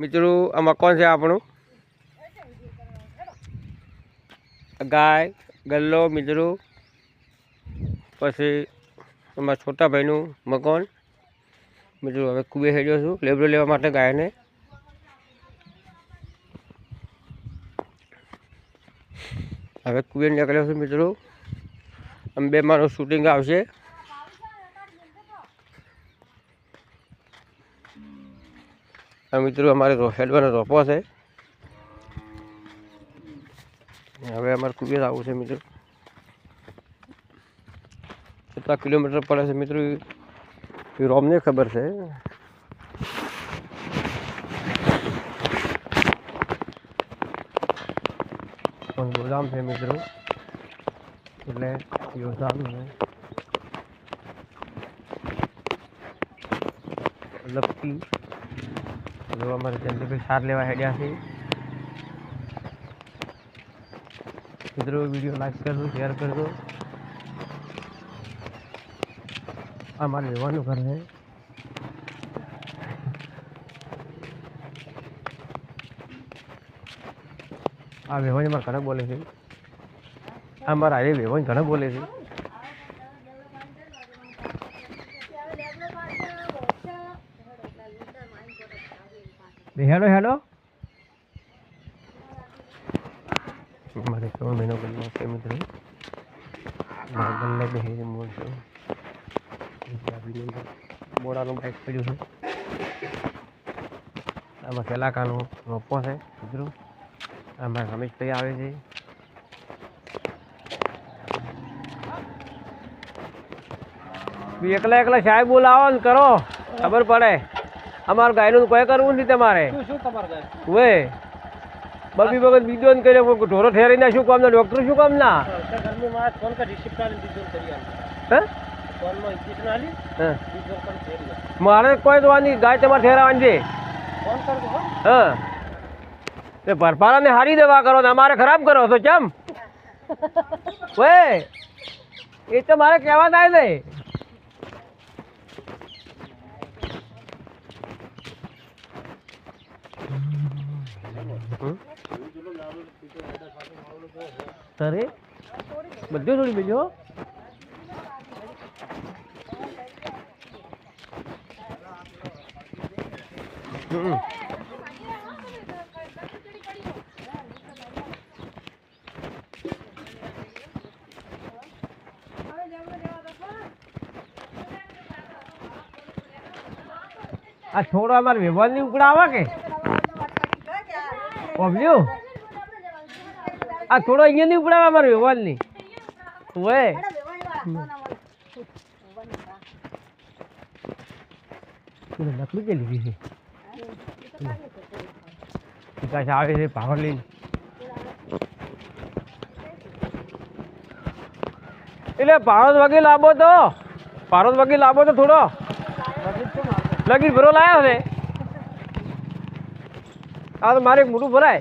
मित्रों आ मकान से आपणु गाय गल्लो मित्रों पछी अमारा छोटा भाईनु मकान मित्रों हवे कुए हेड्यो छुं लेबड़ो लेवा माटे गाय ने हवे कुए निकळ्यो छुं मित्रों अमे बे मारो शूटिंग आवशे मित्रों अमारे हेडवानो रोपो छे हवे अमारे कुए आवुं छे मित्रों कितना किलोमीटर पड़े छे मित्रों ये रोमने खबर छे गोदाम है मित्रों એટલે યોજાનું છે લપટી જો અમારે જલ્દી સાર લેવા હેડ્યા છે મિત્રો વિડીયો લાઈક કરજો શેર કરજો અમારે રહેવાનું ઘર છે આ વેવાઈ મારા ઘણા બોલે છે અમારા એ વેવાઈ ઘણા બોલે છે हेलो हेलो हमारे 3 महीनों के मित्रों गल्ले में है मोड़ बोड़ा बाइक पड़ू है आम केलाका रोपो है मित्रों आम रमेश भाई आवे छे एकला एकला साहेब बोलावो ने करो खबर पड़े अमार गायनु कोई करवू नहीं तमारे वे बबी बगत बीजो ने करे ढोरो ठेरी ना शू काम ना डॉक्टर शू काम ना घर में फोन का रिसिप्ट आली बीजो करी आली हैं फोन में इंजेक्शन आली हां बीजो कर ठेरी मारे कोई दवा नहीं गाय तमार ठेरावानी छे फोन कर दो हां ते भरपारा ने हारी दवा करो ने हमारे खराब करो तो चम वे ये तो मारे कहवा थाय छे अरे बड्डे थोड़ी भेजो आ छोड़ो हमारे व्यवहार नहीं उकड़ावा के ओब्लियो आ थोड़ा अँ नहीं उपड़ा हमारे व्यवहार नहीं वे लकड़ी के लीधी है आवे है पावर लीन એટલે પારોદ વગી લાવો તો પારોદ વગી લાવો તો થોડો લગી ભરો લાયો છે આ તો મારે એક મોટું ભરાય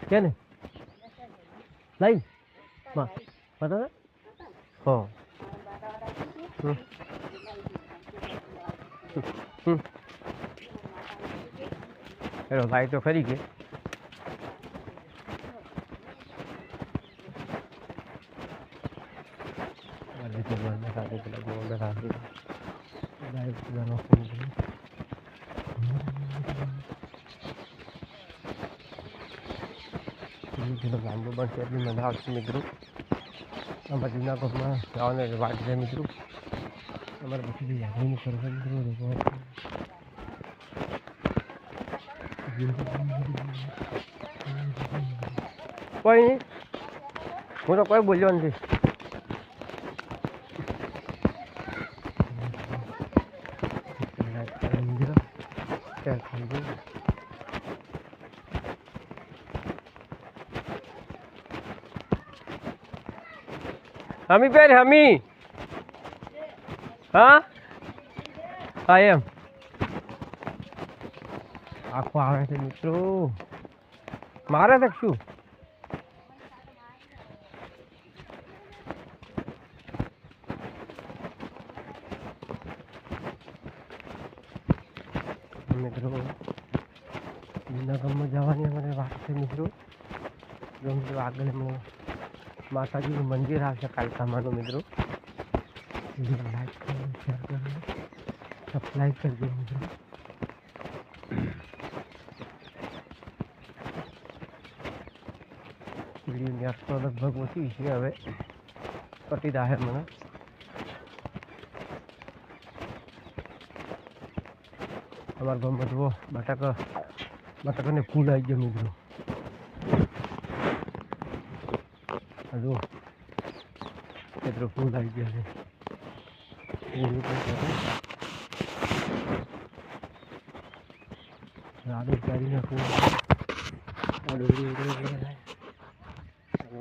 क्या नहीं लाइन माँ पता है हाँ हेलो भाई तो खरी के लांबो बनशे एटली मजा आवशे मित्रों आम जूनागढ़ में जवाने वाट है मित्रों अमर बच्चे याद नहीं कर मित्रों कोई नहीं हूँ तो कोई बोलियो नहीं हमी पे हमी हाँ हाँ एम आखो आवे छे मित्रों मारे શકશું મિત્રો જૂના ગામમાં જવાની અમારે વાત છે મિત્રો જો મિત્રો આગળ માતાજીનું મંદિર આવશે કાલકામાનું મિત્રો લાઈક કરો શેર કરો સબસ્ક્રાઈબ કરજો મિત્રો વિડીયોની આસતો લગભગ ઓછી છે હવે પટી જાય મને અમારા ગામમાં જુઓ બટાકાને ફૂલ આવી ગયો મિત્રો હજુ કેટલું ફૂલ આવી ગયા છે રાડુ કાઢીને ફૂલ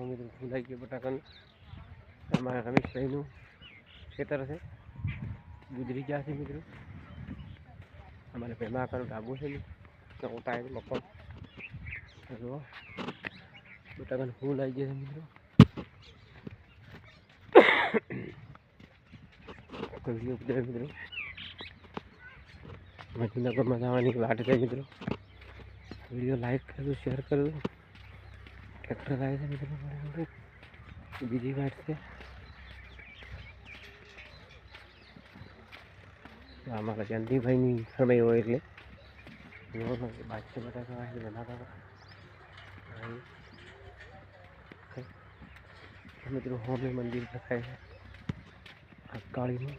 મિત્રો ફૂલ આવી ગયો બટાકાનું અમારા રમેશભાઈનું ખેતર છે ગુજરી ગયા છે મિત્રો हमारे पेमा कर डाबू से उठाए मकान जो बटाकन फूल आई गए मित्रों मित्रों मशीना को मजावानी वाट है मित्रों वीडियो लाइक कर दो शेयर कर दो ट्रैक्टर आए थे मित्रों बीजी वाट से हमारा जल्दी भाई नहीं समय हो એટલે બાદશાહ બટાકા બનાવતા મિત્રો હોમે મંદિર દેખાય છે કાળીનું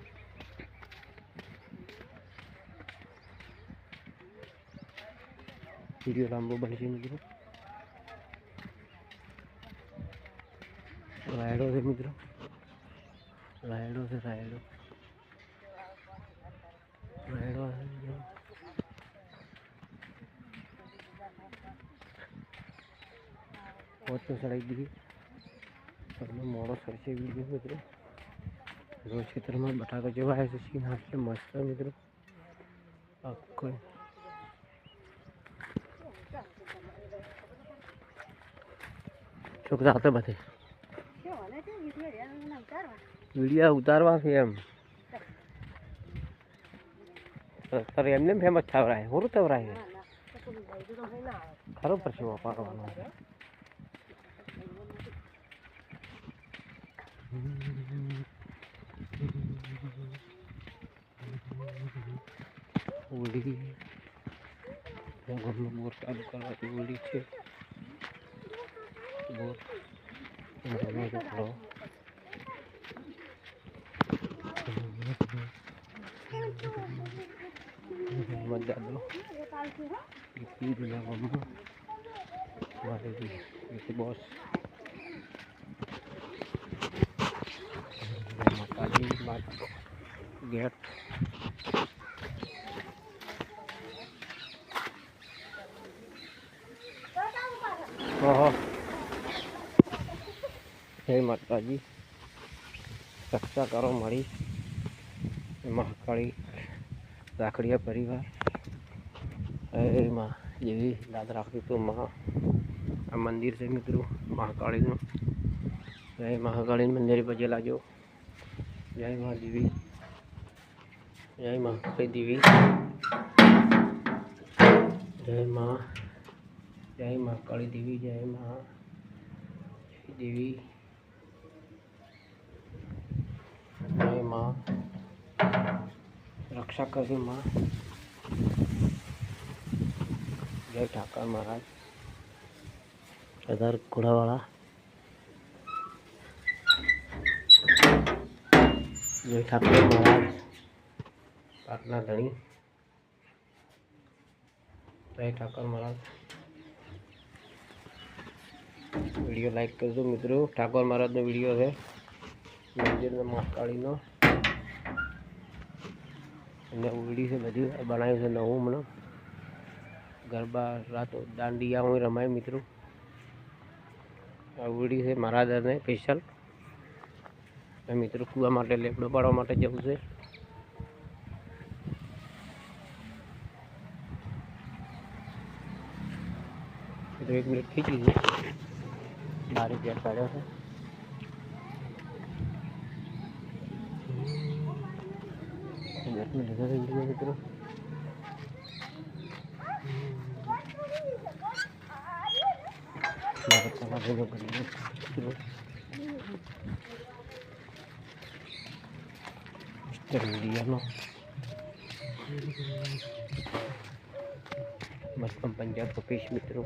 વિડીયો લાંબો બનશે મિત્રો રાયડો છે મિત્રો રાયડો છે રાયડો बहुत तो सड़ाई दी सब मोड़ो सरसे वीडियो मित्रों रोज क्षेत्र में बटाका जो है सीन हाथ मस्त है मित्रों आपको चुक जाते बते वीडियो उतारवा से एम सर एमने फेमस थवरा है होरू थवरा है खरो परसेवा पाकવાનો ઓલી ઘરનું બોર ચાલુ કરવાથી ઓલી છે બોર मजा दो हमारे बॉस गेट जय माता जी रक्षा करो मारी महाकाली राखड़िया परिवार माँ देवी दाद राखी तो माँ आ मंदिर से मित्रों महाकाली जय महाकाली मंदिर पर जला जो जय माँ देवी जय महाकाली देवी जय माँ जय महाकाली देवी जय माँ जय देवी जय माँ रक्षा करके माँ जय ठाकर महाराज इधर घोड़ावाला जय ठाकर महाराज प्रार्थना धनी जय ठाकर महाराज वीडियो लाइक कर दो मित्रों ठाकर महाराज नो वीडियो है मंदिर में महाकाली नो અને ઉડી છે બધું બનાવ્યું છે નવું હમણાં ગરબા રાતો દાંડિયા હું રમાય મિત્રો આ ઉડી છે મારા દરને સ્પેશિયલ મિત્રો કૂવા માટે લેબડો પાડવા માટે જવું છે મિત્રો 1 મિનિટ ખીચી છે બારે ગેટ કાઢ્યો છે મિત્રો મસ્ત પંજાબ કપીશ મિત્રો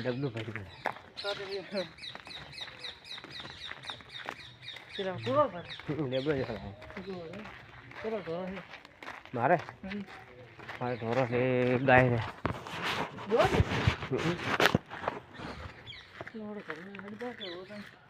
ડબલું ભરી ગયું મારે મારે ઢોરો છે ગાય છે